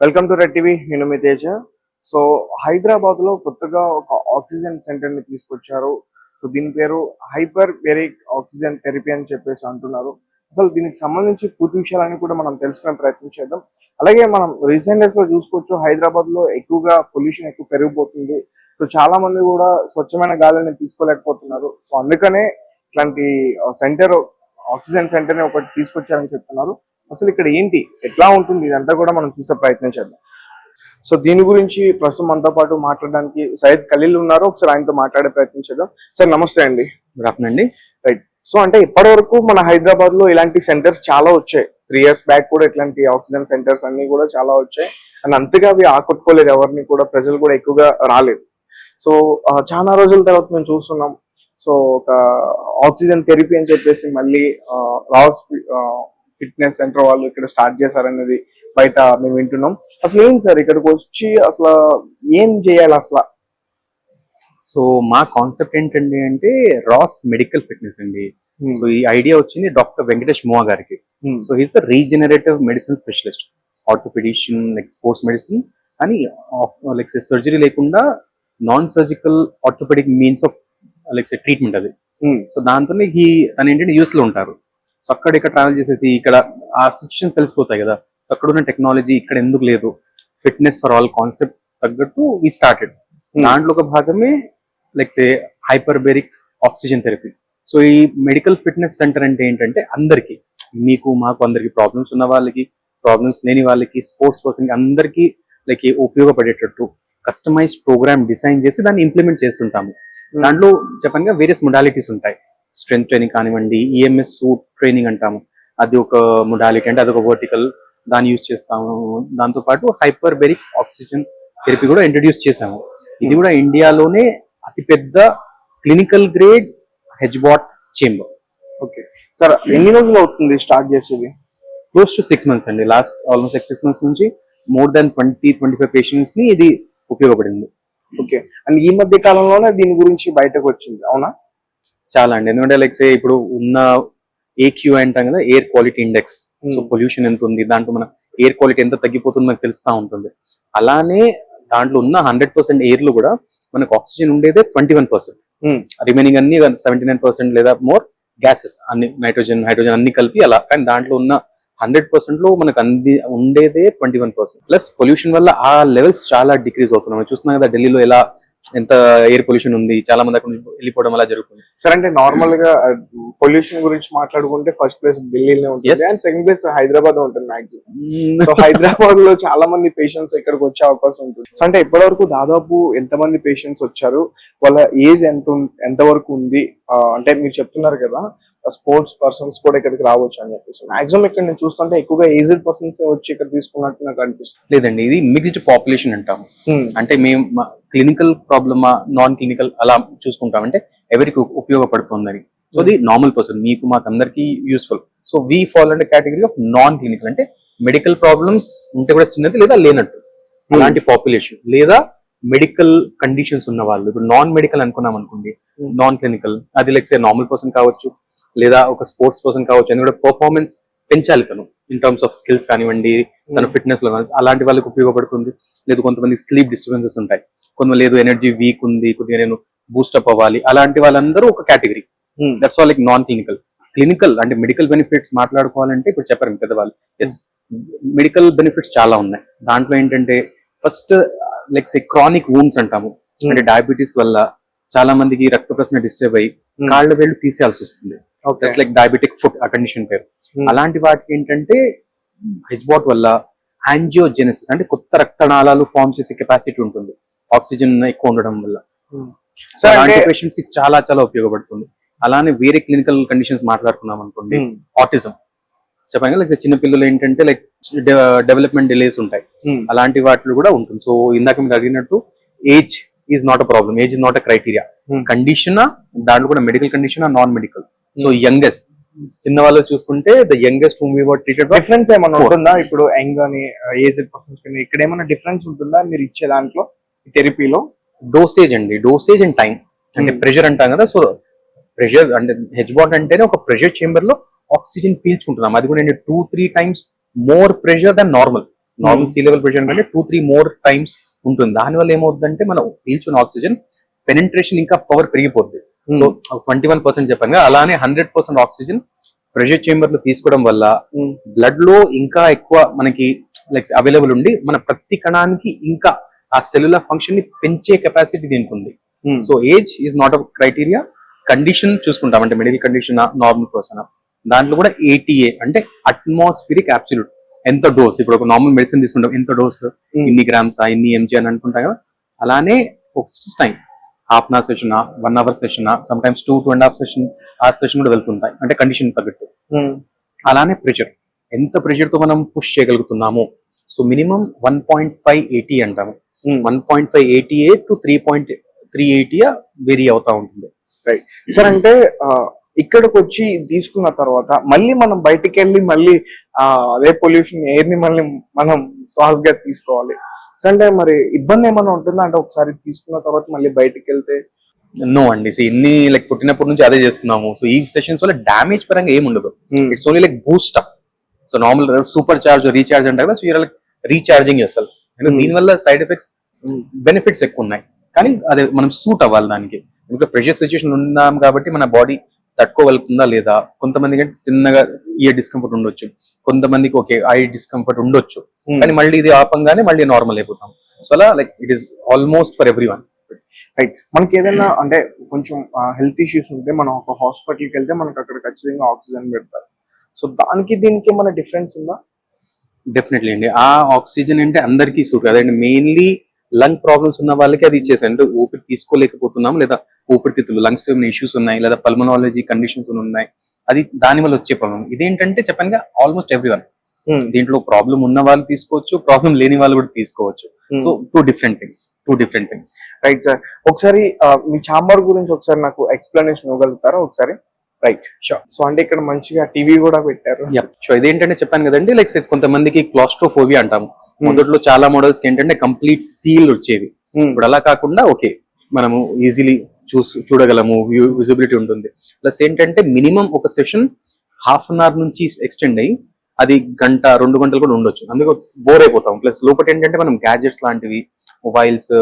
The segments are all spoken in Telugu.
Welcome to red TV. నేను మీ తేజ. సో హైదరాబాద్ లో కొత్తగా ఒక ఆక్సిజన్ సెంటర్ ని తీసుకొచ్చారు. సో దీని పేరు హైపర్ బెరిక్ ఆక్సిజన్ థెరపీ అని చెప్పేసి అంటున్నారు. అసలు దీనికి సంబంధించి పూర్తి విషయాలని కూడా మనం తెలుసుకునే ప్రయత్నం చేద్దాం. అలాగే మనం రీసెంట్ డేస్ లో చూసుకోవచ్చు, హైదరాబాద్ లో ఎక్కువగా పొల్యూషన్ ఎక్కువ పెరిగిపోతుంది. సో చాలా మంది కూడా స్వచ్ఛమైన గాలిని తీసుకోలేకపోతున్నారు. సో అందుకనే ఇట్లాంటి సెంటర్, ఆక్సిజన్ సెంటర్ ని ఒకటి తీసుకొచ్చారని చెప్తున్నారు. అసలు ఇక్కడ ఏంటి, ఎట్లా ఉంటుంది, ఇదంతా కూడా మనం చూసే ప్రయత్నం చేద్దాం. సో దీని గురించి ప్రస్తుతం మనతో పాటు మాట్లాడడానికి సయ్యద్ ఖలీల్ ఉన్నారు. ఒకసారి ఆయనతో మాట్లాడే ప్రయత్నం చేద్దాం. సార్ నమస్తే అండి. గుడ్ ఆఫ్టర్నూన్ అండి. రైట్. సో అంటే ఇప్పటి వరకు మన హైదరాబాద్ లో ఇలాంటి సెంటర్స్ చాలా వచ్చాయి. 3 years బ్యాక్ కూడా ఇట్లాంటి ఆక్సిజన్ సెంటర్స్ అన్ని కూడా చాలా వచ్చాయి. అండ్ అంతగా అవి ఆకట్టుకోలేదు ఎవరిని కూడా, ప్రజలు కూడా ఎక్కువగా రాలేదు. సో చాలా రోజుల తర్వాత మేము చూస్తున్నాం. సో ఒక ఆక్సిజన్ థెరపీ అని చెప్పేసి మళ్ళీ రాస్ ఫిట్నెస్ సెంటర్ వాళ్ళు ఇక్కడ స్టార్ట్ చేశారనేది బయట మేము వింటున్నాం. అసలు ఏం సార్ ఇక్కడికి వచ్చి అసలు ఏం చేయాలి అసలు? సో మా కాన్సెప్ట్ ఏంటండి అంటే రాస్ మెడికల్ ఫిట్నెస్ అండి. సో ఈ ఐడియా వచ్చింది డాక్టర్ వెంకటేష్ మోవా గారికి. So he's regenerative medicine specialist, orthopedician, like sports medicine అని, లైక్ సర్జరీ లేకుండా non surgical orthopedic means of like treatment అది. సో దాంతో తను ఏంటంటే యూఎస్ లో ఉంటారు. సో అక్కడ ఇక్కడ ట్రావెల్ చేసేసి ఇక్కడ ఆ సిచ్యువేషన్ తెలిసిపోతాయి కదా, అక్కడ ఉన్న టెక్నాలజీ ఇక్కడ ఎందుకు లేదు, ఫిట్నెస్ ఫర్ ఆల్ కాన్సెప్ట్ తగ్గట్టు వి స్టార్టెడ్. దాంట్లో ఒక భాగమే like say hyperbaric oxygen therapy. So ఈ మెడికల్ ఫిట్నెస్ సెంటర్ అంటే ఏంటంటే అందరికి, మీకు మాకు అందరికి, ప్రాబ్లమ్స్ ఉన్న వాళ్ళకి, ప్రాబ్లమ్స్ లేని వాళ్ళకి, స్పోర్ట్స్ పర్సన్ కి, అందరికి లైక్ ఉపయోగపడేటట్టు కస్టమైజ్డ్ ప్రోగ్రామ్ డిజైన్ చేసి దాన్ని ఇంప్లిమెంట్ చేస్తుంటాము. దాంట్లో చెప్పంగా వేరియస్ మొడాలిటీస్ ఉంటాయి. స్ట్రెంత్ ట్రైనింగ్ కానివ్వండి, ఈఎంఎస్ సూట్ ట్రైనింగ్ అంటాము, అది ఒక మొడాలిటీ, అంటే అదొక వర్టికల్, దాన్ని యూజ్ చేస్తాము. దాంతోపాటు హైపర్బెరిక్ ఆక్సిజన్ థెరపీ కూడా ఇంట్రడ్యూస్ చేసాము. ఇది కూడా ఇండియాలోనే అతిపెద్ద clinical grade HBOT chamber. Okay sir, ఎన్ని రోజులు అవుతుంది స్టార్ట్ చేసేది? క్లోజ్ టు 6 months అండి. లాస్ట్ ఆల్మోస్ట్ 6 months నుంచి మోర్ దాన్ 20-25 పేషెంట్స్ ని ఇది ఉపయోగపడింది. ఓకే. అండ్ ఈ మధ్య కాలంలోనే దీని గురించి బయటకు వచ్చింది, అవునా? చాలా అండి. ఎందుకంటే లైక్ సే ఇప్పుడు ఉన్న ఏక్యూ అంటాం కదా, air quality index. So pollution ఎంత ఉంది, దాంట్లో మన ఎయిర్ క్వాలిటీ ఎంత తగ్గిపోతుంది మనకు తెలుస్తూ ఉంటుంది. అలానే దాంట్లో ఉన్న 100% ఎయిర్ లో కూడా మనకు ఆక్సిజన్ ఉండేదే 21%. రిమైనింగ్ అన్ని 79% లేదా మోర్ గ్యాసెస్, అన్ని నైట్రోజన్, హైడ్రోజన్ అన్ని కలిపి అలా. కానీ దాంట్లో ఉన్న 100% లో మనకు ఉండేదే 21%. ప్లస్ పొల్యూషన్ వల్ల ఆ లెవెల్స్ చాలా డిక్రీజ్ అవుతున్నాం. చూస్తున్నాం కదా ఢిల్లీలో ఎలా ఎంత ఎయిర్ పొల్యూషన్ ఉంది, చాలా మంది అక్కడ నుంచి వెళ్ళిపోవడం అలా జరుగుతుంది. సరే, అంటే నార్మల్ గా పొల్యూషన్ గురించి మాట్లాడుకుంటే ఫస్ట్ ప్లేస్ ఢిల్లీలో ఉంటుంది అండ్ సెకండ్ ప్లేస్ హైదరాబాద్ ఉంటుంది మాక్సిమం. సో హైదరాబాద్ లో చాలా మంది పేషెంట్స్ ఇక్కడికి వచ్చే అవకాశం ఉంటుంది. సో అంటే ఇప్పటి వరకు దాదాపు ఎంత మంది పేషెంట్స్ వచ్చారు, వాళ్ళ ఏజ్ ఎంత వరకు ఉంది? అంటే మీరు చెప్తున్నారు కదా స్పోర్ట్స్ పర్సన్స్ కూడా ఇక్కడికి రావచ్చు అని చెప్పేసి. మాక్సిమం ఇక్కడ నేను చూస్తుంటే ఎక్కువగా ఏజ్డ్ పర్సన్స్ వచ్చి ఇక్కడ తీసుకున్నట్టు నాకు అనిపిస్తుంది. లేదండి, ఇది మిక్స్డ్ పాపులేషన్ అంటాము. అంటే మేము క్లినికల్ ప్రాబ్లమా, నాన్ క్లినికల్ అలా చూసుకుంటాం, అంటే ఎవరికి ఉపయోగపడుతుందని. సో అది నార్మల్ పర్సన్, మీకు మాకు అందరికి యూస్ఫుల్. సో వీ ఫాల్ అంటే కేటగిరీ ఆఫ్ నాన్ క్లినికల్, అంటే మెడికల్ ప్రాబ్లమ్స్ ఉంటే కూడా చిన్నది లేదా లేనట్టు అలాంటి పాపులేషన్, లేదా మెడికల్ కండిషన్స్ ఉన్న వాళ్ళు. ఇప్పుడు నాన్ మెడికల్ అనుకున్నాం అనుకోండి, నాన్ క్లినికల్, అది లైక్ సే నార్మల్ పర్సన్ కావచ్చు, లేదా ఒక స్పోర్ట్స్ పర్సన్ కావచ్చు. ఎందుకంటే పర్ఫార్మెన్స్ పెంచాలి తను ఇన్ టర్మ్స్ ఆఫ్ స్కిల్స్ కానివ్వండి, తన ఫిట్నెస్ లో కానివ్వండి, అలాంటి వాళ్ళకి ఉపయోగపడుతుంది. లేదు కొంతమంది స్లీప్ డిస్టర్బెన్సెస్ ఉంటాయి, కొంతమంది లేదు ఎనర్జీ వీక్ ఉంది, కొద్దిగా నేను బూస్టప్ అవ్వాలి, అలాంటి వాళ్ళందరూ ఒక category. That's all like non clinical. Clinical అంటే మెడికల్ బెనిఫిట్స్ మాట్లాడుకోవాలంటే ఇప్పుడు చెప్పారు పెద్దవాళ్ళు. ఎస్, మెడికల్ బెనిఫిట్స్ చాలా ఉన్నాయి. దాంట్లో ఏంటంటే first like say chronic wounds అంటాము, అంటే డయాబెటీస్ వల్ల చాలా మందికి రక్త ప్రసరణ డిస్టర్బ్ అయ్యి కాళ్ళ వేళ్ళు తీసేయాల్సి వస్తుంది. జస్ట్ లైక్ డయాబెటిక్ ఫుట్ ఆ కండిషన్ పేరు. అలాంటి వాటికి ఏంటంటే హెచ్బాట్ వల్ల యాంజియోజెనసిస్, అంటే కొత్త రక్తనాళాలు ఫామ్ చేసే కెపాసిటీ ఉంటుంది ఆక్సిజన్ ఎక్కువ ఉండడం వల్ల. అలాంటి పేషెంట్స్ కి చాలా చాలా ఉపయోగపడుతుంది. అలానే వేరే క్లినికల్ కండిషన్స్ మాట్లాడుకున్నాం అనుకోండి, ఆటిజం చెప్పండి, లైక్ చిన్న పిల్లలు ఏంటంటే లైక్ డెవలప్మెంట్ డిలేస్ ఉంటాయి, అలాంటి వాటిలో కూడా ఉంటుంది. సో ఇందాక మీరు అడిగినట్టు age is not a problem, age is not a criteria. Condition దాంట్లో కూడా medical condition, non medical. So youngest చిన్న వాళ్ళు చూసుకుంటే the youngest whom we were treated. Difference ఏమైనా ఉంటుందా ఇప్పుడు యంగ్ అని ఏజ్డ్ పర్సన్స్ కి? ఇక్కడ ఏమైనా డిఫరెన్స్ ఉంటుందా మీరు ఇచ్చే దాంట్లో థెరపీలో? డోసేజ్ అండి, డోసేజ్ అండ్ టైం. అంటే ప్రెషర్ అంటాం కదా, సో ప్రెషర్ అంటే హెచ్బాట్ అంటేనే ఒక ప్రెషర్ చేంబర్ లో ఆక్సిజన్ పీల్చుకుంటున్నాం. అది కూడా 2-3 times more pressure than normal. Normal sea level pressure కంటే 2-3 మోర్ టైమ్స్ ఉంటుంది. దానివల్ల ఏమవుతుందంటే మనం పీల్చున్న ఆక్సిజన్ పెనిట్రేషన్ ఇంకా పవర్ పెరిగిపోద్ది. సో 21% చెప్పాను కదా, అలానే 100% ఆక్సిజన్ ప్రెషర్ చేంబర్ లో తీసుకోవడం వల్ల బ్లడ్ లో ఇంకా ఎక్కువ మనకి లైక్ అవైలబుల్ ఉండి మన ప్రతి కణానికి ఇంకా ఆ సెల్యులర్ ఫంక్షన్ ని పెంచే కెపాసిటీ దీనికి ఉంది. So age is not a criteria. Condition చూసుకుంటాం, అంటే మెడికల్ కండిషన్, నార్మల్ పర్సన్, దాంట్లో కూడా ATA అంటే అట్మాస్ఫిరిక్ అబ్సల్యూట్ ఎంత డోస్. ఇప్పుడు ఒక నార్మల్ మెడిసిన్ తీసుకుంటాం, ఎంత డోస్, ఇన్ని గ్రామ్స్, ఇన్ని mg అని అనుకుంటాం కదా, అలానే fixed time, half an hour session, 1 hour session, some times 2.5 session కూడా వెళ్తుంటాయి, అంటే కండిషన్ తగ్గట్టు. అలానే ప్రెషర్, ఎంత ప్రెషర్ తో మనం పుష్ చేయగలుగుతున్నాము. సో మినిమం 1.5 ATA అంటాము. 1.5 ATA to 3.3 ATA వేరీ అవుతా ఉంటుంది. Right sir. అంటే ఇక్కడికి వచ్చి తీసుకున్న తర్వాత మళ్ళీ మనం బయటికి వెళ్ళి మళ్ళీ అదే పొల్యూషన్ ఎయిర్ ని మళ్ళీ మనం శ్వాసగా తీసుకోవాలి. సో అంటే మరి ఇబ్బంది ఏమైనా ఉంటుందా, అంటే ఒకసారి తీసుకున్న తర్వాత మళ్ళీ బయటికి వెళ్తే? నో అండి, ఇన్ని లైక్ పుట్టినప్పటి నుంచి అదే చేస్తున్నాము. సో ఈ సెషన్స్ వల్ల డామేజ్ పరంగా ఏమి ఉండదు. It's only like boost up. So normal supercharge, recharge అంటారు కదా, so you're like recharging yourself. దీనివల్ల సైడ్ ఎఫెక్ట్స్, బెనిఫిట్స్ ఎక్కువ ఉన్నాయి, కానీ అదే మనం సూట్ అవ్వాలి దానికి. ఇంకా ప్రెషర్ సిచ్యువేషన్ ఉన్నాం కాబట్టి మన బాడీ తట్టుకోగలుగుతుందా లేదా. కొంతమందికి అంటే చిన్నగా ఇయర్ డిస్కంఫర్ట్ ఉండొచ్చు, కొంతమందికి ఓకే ఐ డిస్కంఫర్ట్ ఉండొచ్చు, కానీ మళ్ళీ ఇది ఆపంగానే మళ్ళీ నార్మల్ అయిపోతాం. సో అలా like it is almost for every one. Right. మనకి ఏదైనా అంటే కొంచెం హెల్త్ ఇష్యూస్ ఉంటే మనం ఒక హాస్పిటల్కి వెళ్తే మనకి అక్కడ ఖచ్చితంగా ఆక్సిజన్ పెడతారు. సో దానికి దీనికి ఏమైనా డిఫరెన్స్ ఉందా? డెఫినెట్లీ అండి. ఆ ఆక్సిజన్ అంటే అందరికీ సూట్ కదండి. మెయిన్లీ లంగ్ ప్రాబ్లమ్స్ ఉన్న వాళ్ళకి అది ఇచ్చేసారు. అంటే ఊపిరి తీసుకోలేకపోతున్నాం, లేదా ఊపిరితిత్తులు, లంగ్స్ లో ఏమైనా ఇష్యూస్ ఉన్నాయి, లేదా పల్మనాలజీ కండిషన్స్ ఉన్నాయి, అది దాని వల్ల వచ్చే ప్రాబ్లం. ఇదేంటంటే చెప్పానుగా ఆల్మోస్ట్ ఎవ్రీ వన్, దీంట్లో ప్రాబ్లం ఉన్న వాళ్ళు తీసుకోవచ్చు, ప్రాబ్లం లేని వాళ్ళు కూడా తీసుకోవచ్చు. So two different things. Right sir. ఒకసారి మీ ఛాంబర్ గురించి ఒకసారి నాకు ఎక్స్ప్లెనేషన్ ఇవ్వగలుగుతారా ఒకసారి? Right, sure. సో అంటే ఇక్కడ మంచిగా టీవీ కూడా పెట్టారు. సో ఇదేంటంటే చెప్పాను కదండి, లైక్ కొంతమందికి క్లాస్ట్రోఫోబియా అంటాము. మొదట్లో చాలా మోడల్స్ కి ఏంటంటే కంప్లీట్ సీల్ వచ్చేవి. ఇప్పుడు అలా కాకుండా ఓకే, మనము ఈజీలీ చూడగలము, విజిబిలిటీ ఉంటుంది. ప్లస్ ఏంటంటే మినిమం ఒక సెషన్ హాఫ్ అన్ అవర్ నుంచి ఎక్స్టెండ్ అయ్యి అది 1-2 గంటలు కూడా ఉండొచ్చు. అందుకే బోర్ అయిపోతాం. ప్లస్ లోపల ఏంటంటే మనం గ్యాజెట్స్ లాంటివి, మొబైల్స్,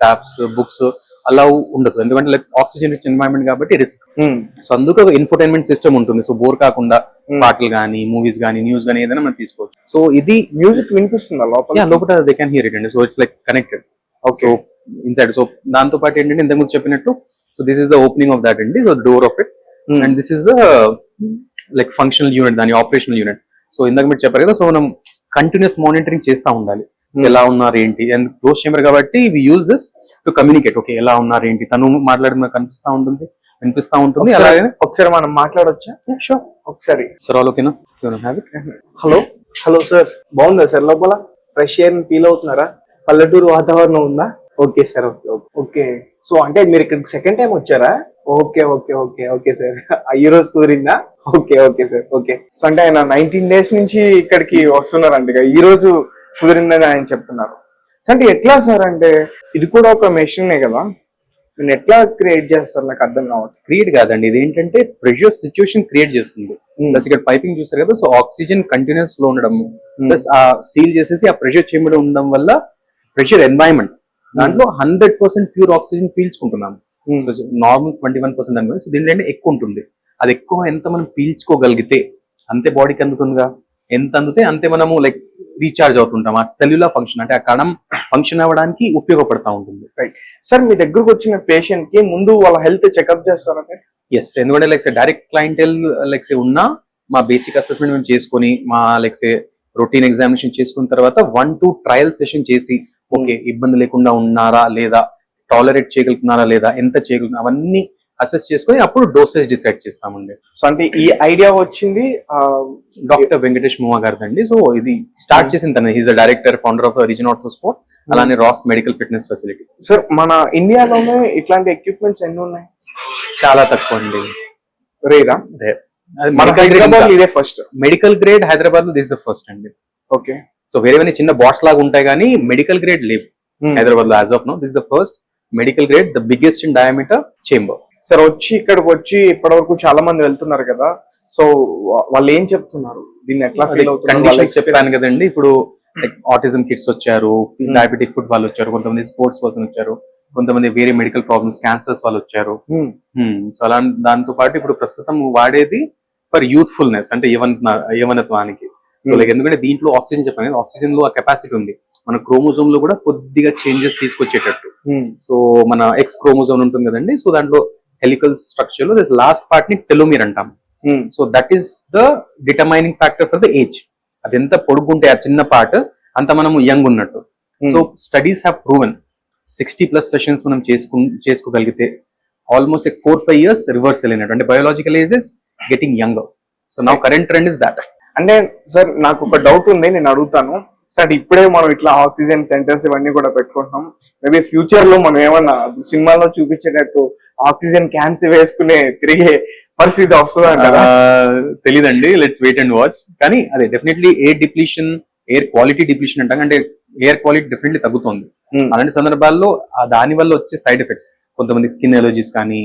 ట్యాబ్స్, బుక్స్ అలా ఉండదు, ఎందుకంటే లైక్ ఆక్సిజన్ రిచ్ ఎన్వైరన్మెంట్ కాబట్టి రిస్క్. సో అందుకు ఒక ఇన్ఫోటైన్మెంట్ సిస్టమ్ ఉంటుంది. సో బోర్ కాకుండా పాటలు కానీ, మూవీస్ కానీ, న్యూస్ కానీ ఏదైనా మనం తీసుకోవచ్చు. సో ఇది మ్యూజిక్ వినిపిస్తుందా లోపల? లోపల దే కెన్ హియర్ ఇట్ అండి. So it's like connected. So inside. So దాంతో పాటు ఏంటంటే ఇంతకుముందు చెప్పినట్టు, so this is the opening of that అండి, so door of it, and this is the like functional unit, దాని ఆపరేషనల్ యూనిట్. సో ఇందాక మీరు చెప్పారు కదా, సో మనం కంటిన్యూస్ మానిటరింగ్ చేస్తూ ఉండాలి, ఎలా ఉన్నారు ఏంటి. అండ్ క్లోజ్ చేంబర్ కాబట్టి we use this to communicate. Okay, ఎలా ఉన్నారు ఏంటి, తను మాట్లాడిన కనిపిస్తా ఉంటుంది, వినిపిస్తా ఉంటుంది. అలాగే ఒకసారి మనం మాట్లాడొచ్చా? షూర్, ఒకసారి. సార్ ఆల్ ఓకేనా? హలో సార్, బాగుందా సార్? లోపల ఫ్రెష్ ఎయిర్ ఫీల్ అవుతున్నారా? పల్లెటూరు వాతావరణం ఉందా? Okay sir, okay. సో అంటే మీరు ఇక్కడికి సెకండ్ టైం వచ్చారా? Okay sir. ఈ రోజు కుదిరిందా? Okay sir, okay. సో అంటే ఆయన 19 days నుంచి ఇక్కడికి వస్తున్నారంట, ఈ రోజు కుదిరిందని ఆయన చెప్తున్నారు. సో అంటే ఎట్లా సార్, అంటే ఇది కూడా ఒక మెషినే కదా, నేను ఎట్లా క్రియేట్ చేస్తారు నాకు అర్థం కావట్లేదు. క్రియేట్ కాదండి, ఇది ఏంటంటే ప్రెషర్ సిచ్యువేషన్ క్రియేట్ చేస్తుంది. ప్లస్ ఇక్కడ పైపింగ్ చూస్తారు కదా, సో ఆక్సిజన్ కంటిన్యూస్ ఫ్లో ఉండడం, ప్లస్ ఆ సీల్ చేసేసి ఆ ప్రెషర్ చేంబర్ ఉండడం వల్ల ప్రెషర్ ఎన్వైరన్మెంట్ దాంట్లో 100% ప్యూర్ ఆక్సిజన్ పీల్చుకుంటున్నాము. నార్మల్ 21% అనుకోండి. సో దీంట్లో ఎక్కువ ఉంటుంది. అది ఎక్కువ ఎంత మనం పీల్చుకోగలిగితే అంతే బాడీకి అందుతుందిగా, ఎంత అందుతే అంతే మనము లైక్ రీఛార్జ్ అవుతుంటాం. ఆ సెల్యులర్ ఫంక్షన్ అంటే ఆ కణం ఫంక్షన్ అవ్వడానికి ఉపయోగపడతా ఉంటుంది. రైట్ సార్, మీ దగ్గరకు వచ్చిన పేషెంట్ కి ముందు వాళ్ళ హెల్త్ చెకప్ చేస్తారంటే? ఎస్, ఎందుకంటే లైక్ డైరెక్ట్ క్లయింటెల్ లైక్ ఉన్నా మా బేసిక్ అసెస్మెంట్ మేము చేసుకొని, మా లైక్ రొటీన్ ఎగ్జామినేషన్ చేసుకున్న తర్వాత 1-2 ట్రయల్ సెషన్ చేసి, ఓకే ఇబ్బంది లేకుండా ఉన్నారా లేదా, టాలరేట్ చేయగలుగుతున్నారా లేదా, ఎంత చేయగలుగుతున్నా, అవన్నీ అసెస్ చేసుకుని అప్పుడు డోసేజ్ డిసైడ్ చేస్తామండి. సో అంటే ఈ ఐడియా వచ్చింది డాక్టర్ వెంకటేష్ మువా గారిదండి. సో ఇది స్టార్ట్ చేసిన తన, he's the director, founder of Regen Orthosport, అలానే రాస్ మెడికల్ ఫిట్నెస్ ఫెసిలిటీ. సార్ మన ఇండియాలోనే ఇట్లాంటి ఎక్విప్మెంట్స్ ఎన్ని ఉన్నాయి? చాలా తక్కువ అండి, రేరా. ఇదే ఫస్ట్ మెడికల్ గ్రేడ్ హైదరాబాద్ లో, దిస్ ద ఫస్ట్ అండి. ఓకే. సో వేరే చిన్న బాట్స్ లాగా ఉంటాయి కానీ మెడికల్ గ్రేడ్ లేవు హైదరాబాద్ లో as of now. This the first medical grade, the biggest in diameter chamber. Sir ఇక్కడికి వచ్చి ఇప్పటి వరకు చాలా మంది వెళ్తున్నారు కదా, సో వాళ్ళు ఏం చెప్తున్నారు, దీన్ని ఎట్లా ఫీల్ అవుతున్నారు? చెప్పాను కదండి, ఇప్పుడు లైక్ ఆటిజం కిడ్స్ వచ్చారు, డయాబెటిక్ ఫుడ్ వాళ్ళు వచ్చారు, కొంతమంది స్పోర్ట్స్ పర్సన్ వచ్చారు, కొంతమంది వేరే మెడికల్ ప్రాబ్లమ్స్ క్యాన్సర్స్ వాళ్ళు వచ్చారు. సో అలా దాంతో పాటు ఇప్పుడు ప్రస్తుతం వాడేది ఫర్ యూత్ఫుల్నెస్ అంటే యవనత్వానికి. సో లైక్ ఎందుకంటే దీంట్లో ఆక్సిజన్ చెప్పాను, ఆక్సిజన్ లో ఆ కెపాసిటీ ఉంది. మన క్రోమోజోమ్ లో కూడా కొద్దిగా చేంజెస్ తీసుకొచ్చేటట్టు. సో మన ఎక్స్ క్రోమోజోమ్ ఉంటుంది కదండి, సో దాంట్లో హెలికల్ స్ట్రక్చర్ లో లాస్ట్ పార్ట్ ని టెలోమియర్ అంటాం. So that is the determining factor for the age. అది ఎంత పొడుగుంటే ఆ చిన్న పార్ట్ అంత మనము యంగ్ ఉన్నట్టు. So studies have proven 60+ sessions మనం చేసుకోగలిగితే ఆల్మోస్ట్ లైక్ 4-5 years రివర్స్ వెళ్ళినట్టు, అంటే biological age is getting younger. So now current trend is that. అంటే సార్ నాకు ఒక డౌట్ ఉంది, నేను అడుగుతాను సార్. ఇప్పుడే మనం ఇట్లా ఆక్సిజన్ సెంటర్స్ ఇవన్నీ కూడా పెట్టుకుంటున్నాం, మేబీ ఫ్యూచర్ లో మనం ఏమన్నా సినిమాలో చూపించేటట్టు ఆక్సిజన్ క్యాన్స్ వేసుకునే తిరిగే పరిస్థితి వస్తుంది అంటారా? తెలీదండి, లెట్స్ వెయిట్ అండ్ వాచ్. కానీ అదే definitely air depletion, air quality depletion అంటాం, అంటే ఎయిర్ క్వాలిటీ డెఫినెట్లీ తగ్గుతుంది. అలాంటి సందర్భాల్లో దాని వల్ల వచ్చే సైడ్ ఎఫెక్ట్స్, కొంతమంది స్కిన్ ఎలర్జీస్ కానీ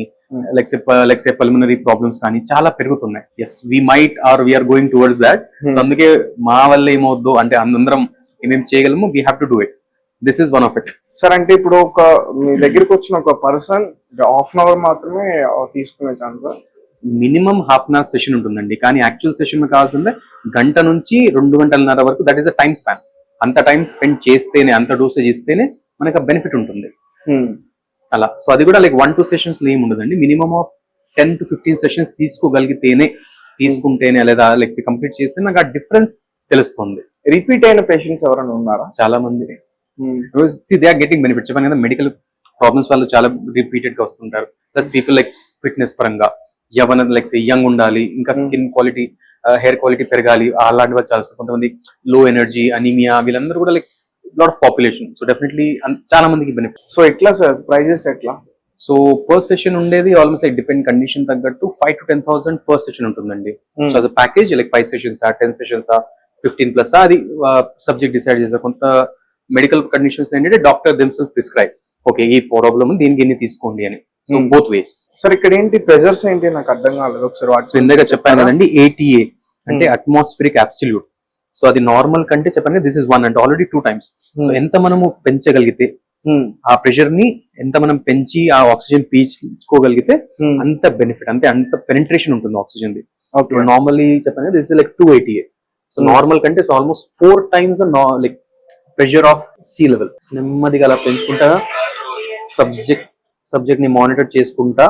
లైక్ పల్మనరీ ప్రాబ్లమ్స్ కానీ చాలా పెరుగుతున్నాయి. Yes, we might are we're going towards that. So అందుకే మా వల్ల ఏమవుద్దు అంటే అందరం ఏమేమి చేయగలము, we have to do it. This is one of it. Sir అంటే ఇప్పుడు ఒక మీ దగ్గరికి వచ్చిన ఒక పర్సన్ ½ an hour మాత్రమే తీసుకునే chance? Minimum ½ an hour session ఉంటుందండి, కానీ యాక్చువల్ సెషన్ కావాల్సిందే 1 గంట నుంచి 2 గంటలన్నర వరకు. That is the time span. అంత టైం స్పెండ్ చేస్తేనే, అంత డోసేజ్ ఇస్తేనే మనకు బెనిఫిట్ ఉంటుంది అలా. సో అది కూడా లైక్ 1-2 sessions ఏమి ఉండదండి, మినిమం ఆఫ్ 10 to 15 sessions తీసుకుంటేనే లేదా లైక్ కంప్లీట్ చేస్తే నాకు ఆ డిఫరెన్స్ తెలుస్తుంది. రిపీట్ అయిన పేషెంట్స్ ఎవరైనా ఉన్నారా? చాలా మంది దే ఆర్ గెటింగ్ బెనిఫిట్. చెప్పాను కదా, మెడికల్ ప్రాబ్లమ్స్ వాళ్ళు చాలా రిపీటెడ్ గా వస్తుంటారు. ప్లస్ పీపుల్ లైక్ ఫిట్నెస్ పరంగా లైక్ యంగ్ ఉండాలి, ఇంకా స్కిన్ క్వాలిటీ, హెయిర్ క్వాలిటీ పెరగాలి, అలాంటి వాళ్ళు చాలా. కొంతమంది లో ఎనర్జీ, అనీమియా, వీళ్ళందరూ కూడా like lot of population. So definitely చాలా మందికి బెనిఫిట్. సో ఎట్లా సార్ ప్రైజెస్ ఎట్లా? సో పర్ సెషన్ ఉండేది ఆల్మోస్ట్ లైక్ డిపెండ్ కండిషన్ తగ్గట్టు 5,000 to 10,000 పర్ సెషన్ ఉంటుందండి. సో అస్ ప్యాకేజ్ లైక్ 5 sessions, 10 sessions, 15+, అది సబ్జెక్ట్ డిసైడ్ చేస్తారు. కొంత మెడికల్ కండిషన్స్ ఏంటంటే డాక్టర్ దెమ్సెల్ఫ్ ప్రిస్క్రైబ్, ఓకే ఈ ప్రాబ్లమ్ దీనికి ఎన్ని తీసుకోండి అని. So both ways. సార్ ఇక్కడ ఏంటి ప్రెజర్స్ ఏంటి నాకు అర్థం కాలేదు ఒకసారి. సో ఇందాక చెప్పాను కదండి, ATA అంటే అట్మాస్ఫిరిక్ అబ్సల్యూట్. సో అది నార్మల్ కంటే చెప్పాను, దిస్ ఇస్ 1 అంటే ఆల్రెడీ 2 times. సో ఎంత మనము పెంచగలిగితే, ఆ ప్రెషర్ ని ఎంత మనం పెంచి ఆ ఆక్సిజన్ పీల్చుకోగలిగితే అంత బెనిఫిట్, అంత పెనిట్రేషన్ ఉంటుంది ఆక్సిజన్ ది. నార్మల్లీ చెప్పాను this is like 2 ATA. So normal కంటే so almost 4 times like pressure of sea level. నెమ్మదిగా అలా పెంచుకుంటా సబ్జెక్ట్ ని మానిటర్ చేసుకుంటా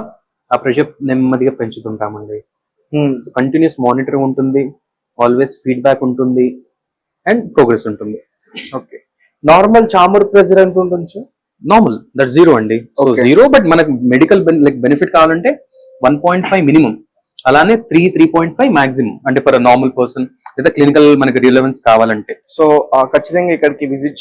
ఆ ప్రెషర్ నెమ్మదిగా పెంచుతుంటామండి. కంటిన్యూస్ మానిటరింగ్ ఉంటుంది, ఆల్వేస్ ఫీడ్బ్యాక్ ఉంటుంది, అండ్ ప్రోగ్రెస్ ఉంటుంది. ఓకే, నార్మల్ చాంబర్ ప్రెషర్ ఎంత ఉంటుంది సార్? నార్మల్ దట్ 0 అండి. సో 0, బట్ మనకు మెడికల్ లైక్ బెనిఫిట్ కావాలంటే 1.5 మినిమం, అలానే 3.5 మాక్సిమం, అంటే ఫర్ నార్మల్ పర్సన్ లేదా క్లినికల్ మనకి రిలవెన్స్ కావాలంటే. సో ఖచ్చితంగా ఇక్కడికి విజిట్